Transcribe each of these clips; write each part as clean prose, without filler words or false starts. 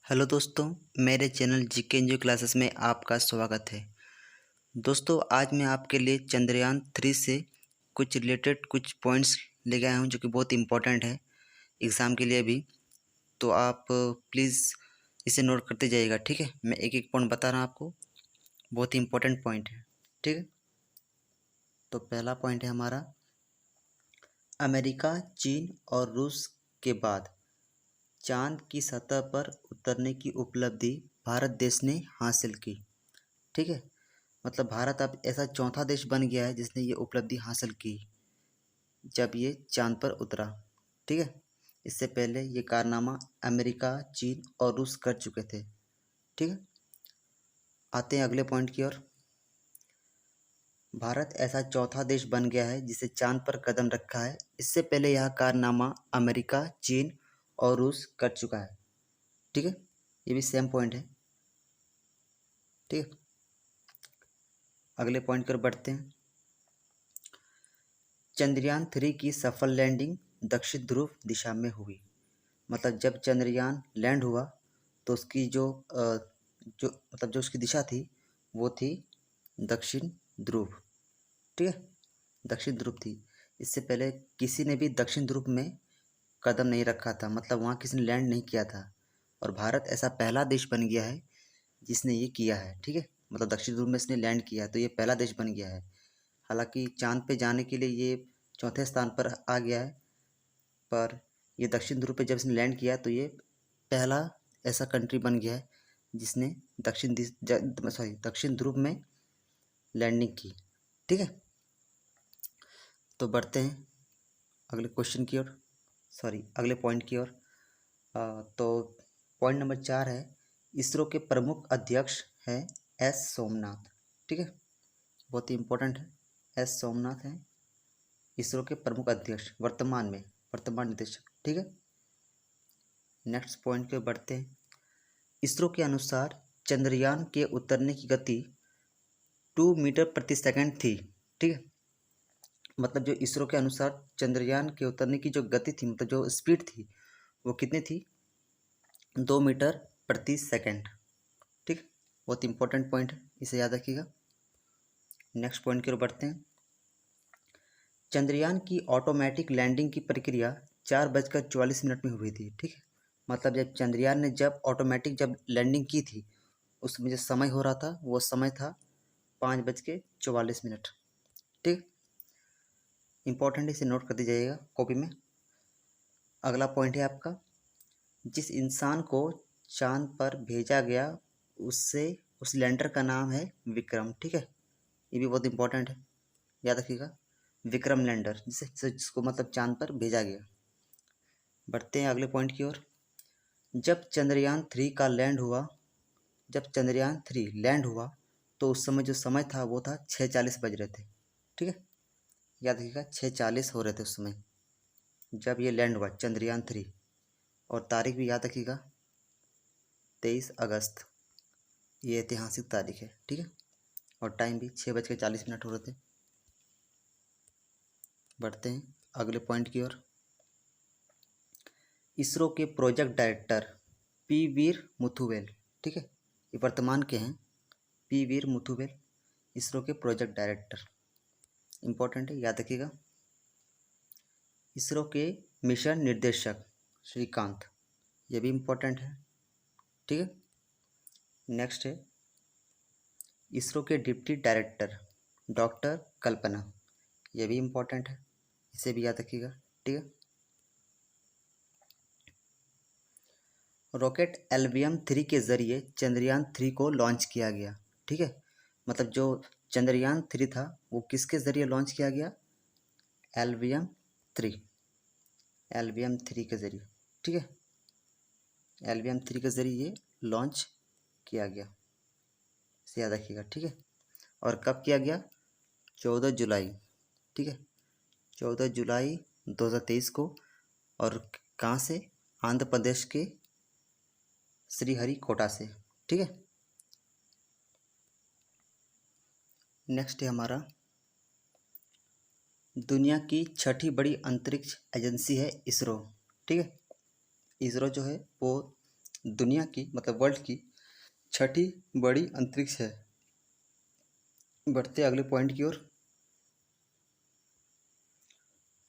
Hello दोस्तों, मेरे channel GK NGO classes में आपका स्वागत है। दोस्तों, आज मैं आपके लिए चंद्रयान 3 से कुछ रिलेटेड कुछ पॉइंट्स लेके आया हूँ जो कि बहुत इम्पोर्टेंट है एग्ज़ाम के लिए भी। तो आप प्लीज़ इसे नोट करते जाइएगा, ठीक है। मैं एक एक पॉइंट बता रहा हूँ आपको, बहुत ही इम्पोर्टेंट पॉइंट है, ठीक है। तो पहला पॉइंट है हमारा, अमेरिका, चीन और रूस के बाद चाँद की सतह पर उतरने की उपलब्धि भारत देश ने हासिल की, ठीक है। मतलब भारत अब ऐसा चौथा देश बन गया है जिसने ये उपलब्धि हासिल की जब ये चाँद पर उतरा, ठीक है। इससे पहले ये कारनामा अमेरिका, चीन और रूस कर चुके थे, ठीक है। आते हैं अगले पॉइंट की ओर। भारत ऐसा चौथा देश बन गया है जिसे चाँद पर कदम रखा है। इससे पहले यह कारनामा अमेरिका, चीन और रूस कर चुका है, ठीक है। ये भी सेम पॉइंट है, ठीक है। अगले पॉइंट की ओर बढ़ते हैं। चंद्रयान 3 की सफल लैंडिंग दक्षिण ध्रुव दिशा में हुई। मतलब जब चंद्रयान लैंड हुआ तो उसकी जो उसकी दिशा थी वो थी दक्षिण ध्रुव, ठीक है। दक्षिण ध्रुव थी। इससे पहले किसी ने भी दक्षिण ध्रुव में कदम नहीं रखा था, मतलब वहाँ किसी ने लैंड नहीं किया था। और भारत ऐसा पहला देश बन गया है जिसने ये किया है, ठीक है। मतलब दक्षिण ध्रुव में इसने लैंड किया है तो ये पहला देश बन गया है। हालांकि चाँद पे जाने के लिए ये चौथे स्थान पर आ गया है, पर ये दक्षिण ध्रुव पे जब इसने लैंड किया तो ये पहला ऐसा कंट्री बन गया है जिसने दक्षिण ध्रुव में लैंडिंग की, ठीक है। तो बढ़ते हैं अगले क्वेश्चन की ओर, अगले पॉइंट की ओर। तो पॉइंट नंबर 4 है, इसरो के प्रमुख अध्यक्ष हैं एस सोमनाथ, ठीक है। बहुत ही इम्पोर्टेंट है, एस सोमनाथ हैं इसरो के प्रमुख अध्यक्ष वर्तमान निदेशक, ठीक है। नेक्स्ट पॉइंट के बढ़ते हैं। इसरो के अनुसार चंद्रयान के उतरने की गति 2 मीटर प्रति सेकंड थी, ठीक है। मतलब जो इसरो के अनुसार चंद्रयान के उतरने की जो गति थी, मतलब जो स्पीड थी वो कितनी थी, 2 मीटर प्रति सेकंड, ठीक। बहुत इंपॉर्टेंट पॉइंट है, इसे याद रखिएगा। नेक्स्ट पॉइंट की ओर बढ़ते हैं। चंद्रयान की ऑटोमेटिक लैंडिंग की प्रक्रिया 4:44 में हुई थी, ठीक है। मतलब जब चंद्रयान ने जब लैंडिंग की थी उसमें जो समय हो रहा था वो समय था 5:44, ठीक। इंपॉर्टेंट, इसे नोट कर दीजिएगा कॉपी में। अगला पॉइंट है आपका, जिस इंसान को चांद पर भेजा गया उस लैंडर का नाम है विक्रम, ठीक है। ये भी बहुत इंपॉर्टेंट है, याद रखिएगा। विक्रम लैंडर जिसको मतलब चांद पर भेजा गया। बढ़ते हैं अगले पॉइंट की ओर। जब चंद्रयान 3 लैंड हुआ तो उस समय जो समय था वो था 6:40 बज रहे थे, ठीक है। याद रखिएगा 6:40 हो रहे थे उस समय जब ये लैंड हुआ चंद्रयान 3। और तारीख भी याद रखिएगा 23 अगस्त, ये ऐतिहासिक तारीख है, ठीक है। और टाइम भी 6:40 हो रहे थे। बढ़ते हैं अगले पॉइंट की ओर। इसरो के प्रोजेक्ट डायरेक्टर पी वीर मुथुवेल, ठीक है। ये वर्तमान के हैं, पी वीर मुथुवेल इसरो के प्रोजेक्ट डायरेक्टर, इंपॉर्टेंट है, याद रखिएगा। इसरो के मिशन निर्देशक श्रीकांत, ये भी इम्पोर्टेंट है, ठीक है। नेक्स्ट है इसरो के डिप्टी डायरेक्टर डॉक्टर कल्पना, ये भी इम्पोर्टेंट है, इसे भी याद रखिएगा, ठीक है। रॉकेट LVM-3 के ज़रिए चंद्रयान 3 को लॉन्च किया गया, ठीक है। मतलब जो चंद्रयान 3 था वो किसके ज़रिए लॉन्च किया गया, LVM-3 के ज़रिए, ठीक है। LVM-3 के ज़रिए लॉन्च किया गया, इसे याद रखिएगा, ठीक है। और कब किया गया, 14 जुलाई, ठीक है। 14 जुलाई 2023 को। और कहाँ से, आंध्र प्रदेश के श्रीहरिकोटा से, ठीक है। नेक्स्ट है हमारा, दुनिया की छठी बड़ी अंतरिक्ष एजेंसी है इसरो, ठीक है। इसरो जो है वो दुनिया की मतलब वर्ल्ड की छठी बड़ी अंतरिक्ष है। बढ़ते अगले पॉइंट की ओर।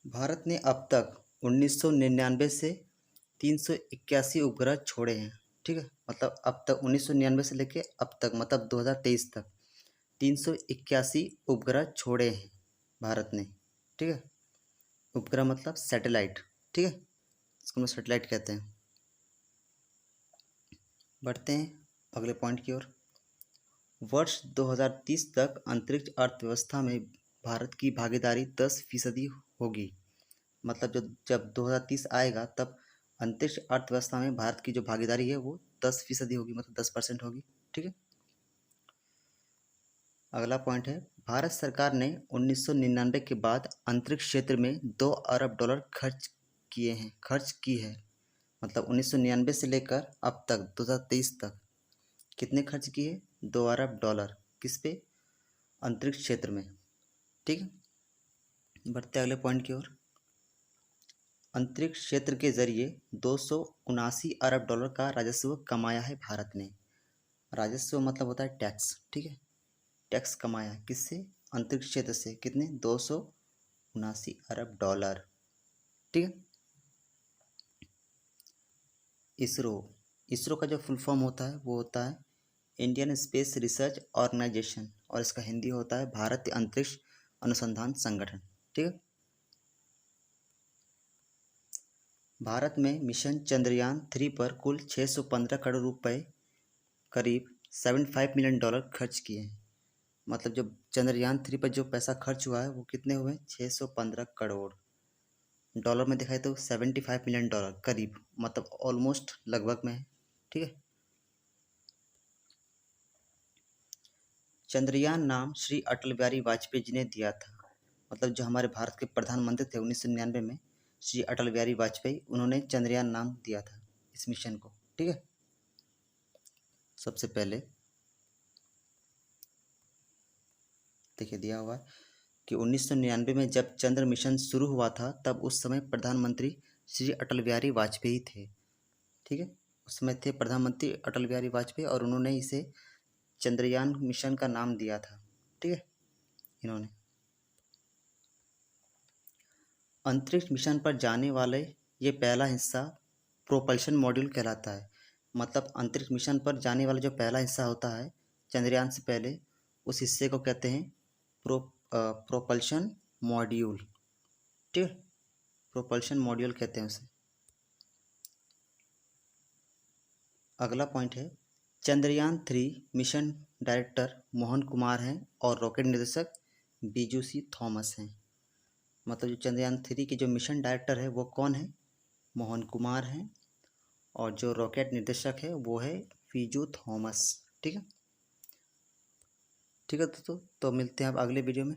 भारत ने अब तक 1999 से 381 उपग्रह छोड़े हैं। ठीक है, मतलब अब तक 1999 से लेके अब तक मतलब 2023 तक 381 उपग्रह छोड़े हैं भारत ने। ठीक है, उपग्रह मतलब सैटेलाइट। ठीक है, इसको हम सैटेलाइट कहते हैं। बढ़ते हैं अगले पॉइंट की ओर। वर्ष 2030 तक अंतरिक्ष अर्थव्यवस्था में भारत की भागीदारी 10% होगी। मतलब जब 2030 आएगा तब अंतरिक्ष अर्थव्यवस्था में भारत की जो भागीदारी है वो 10% होगी, मतलब 10% होगी। ठीक है, अगला पॉइंट है, भारत सरकार ने 1999 के बाद अंतरिक्ष क्षेत्र में $2 अरब खर्च की है। मतलब 1999 से लेकर अब तक 2023 तक कितने खर्च किए? $2 अरब। किस पे? अंतरिक्ष क्षेत्र में। ठीक है, बढ़ते अगले पॉइंट की ओर। अंतरिक्ष क्षेत्र के जरिए $279 अरब का राजस्व कमाया है भारत ने। राजस्व मतलब होता है टैक्स। ठीक है, टैक्स कमाया है किससे? अंतरिक्ष क्षेत्र से। कितने? $279 अरब। ठीक है, इसरो का जो फुल फॉर्म होता है वो होता है इंडियन स्पेस रिसर्च ऑर्गेनाइजेशन, और इसका हिंदी होता है भारतीय अंतरिक्ष अनुसंधान संगठन। ठीक है, भारत में मिशन चंद्रयान 3 पर कुल 615 करोड़ रुपए, करीब $75 मिलियन खर्च किए हैं। मतलब जो चंद्रयान 3 पर जो पैसा खर्च हुआ है वो कितने हुए? 615 करोड़। डॉलर में दिखाए तो $75 मिलियन करीब, मतलब ऑलमोस्ट लगभग में है। ठीक है, चंद्रयान नाम श्री अटल बिहारी वाजपेयी जी ने दिया था। मतलब जो हमारे भारत के प्रधानमंत्री थे 1999 में, श्री अटल बिहारी वाजपेयी, उन्होंने चंद्रयान नाम दिया था इस मिशन को। ठीक है, सबसे पहले देखिए दिया हुआ है कि 1999 में जब चंद्र मिशन शुरू हुआ था तब उस समय प्रधानमंत्री श्री अटल बिहारी वाजपेयी थे। ठीक है, उस समय थे प्रधानमंत्री अटल बिहारी वाजपेयी और उन्होंने इसे चंद्रयान मिशन का नाम दिया था। ठीक है, इन्होंने अंतरिक्ष मिशन पर जाने वाले ये पहला हिस्सा प्रोपल्शन मॉड्यूल कहलाता है। मतलब अंतरिक्ष मिशन पर जाने वाला जो पहला हिस्सा होता है चंद्रयान से पहले, उस हिस्से को कहते हैं प्रोपल्शन मॉड्यूल। ठीक है, प्रोपल्शन मॉड्यूल कहते हैं उसे। अगला पॉइंट है, चंद्रयान 3 मिशन डायरेक्टर मोहन कुमार हैं और रॉकेट निर्देशक बीजू सी थॉमस हैं। मतलब जो चंद्रयान 3 के जो मिशन डायरेक्टर है वो कौन है? मोहन कुमार हैं, और जो रॉकेट निर्देशक है वो है बीजू थॉमस। ठीक है, ठीक है दोस्तों, तो मिलते हैं अब अगले वीडियो में।